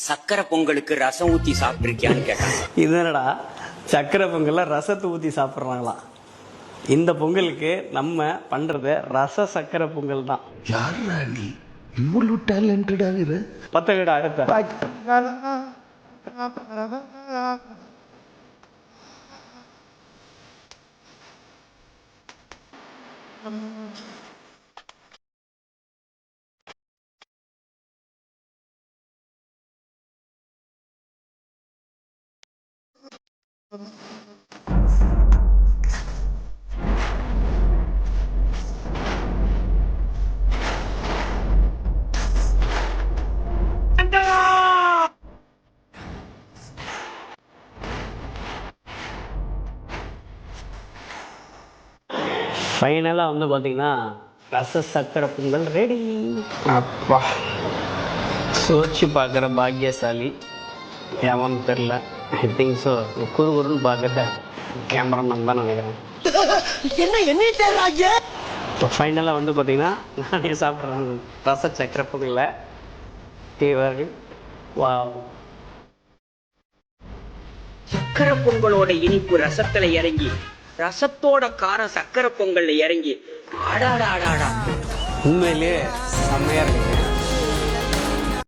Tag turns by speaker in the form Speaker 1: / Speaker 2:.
Speaker 1: சக்கரை பொங்கலுக்கு ரசம் ஊத்தி சாப்பிட்டிருக்கியான்னு கேட்டாங்க.
Speaker 2: இது என்னடா சக்கரை பொங்கல்ல ரசத்தை ஊற்றி சாப்பிட்றாங்களாம். இந்த பொங்கலுக்கு நம்ம பண்ணுறது ரச சக்கரை பொங்கல் தான்.
Speaker 3: யாரா நீ இவ்வளவு டேலண்டடாகிற?
Speaker 2: பத்தகடா அடுத்த ஃபைனலாக வந்து பார்த்தீங்கன்னா ரச சக்கரை பொங்கல் ரெடி. அப்பா சோச்சு பார்க்குற பாக்கியசாலி எவன்னு தெரில. ஐ திங்க் ஸோ குறுன்னு பார்க்குற கேமராமேன் தான் நினைக்கிறேன். இப்போ ஃபைனலாக வந்து பார்த்தீங்கன்னா நானே சாப்பிட்றேன் ரச சக்கரை பொங்கலை. தேவார்கள் வா.
Speaker 1: சக்கரை பொங்கலோட இனிப்பு ரசத்துல இறங்கி, ரசத்தோட காரம் சக்கரை பொங்கல்ல இறங்கி, அடாடாடாடா
Speaker 2: உண்மையிலேயே செம்மையாக இருக்குங்க.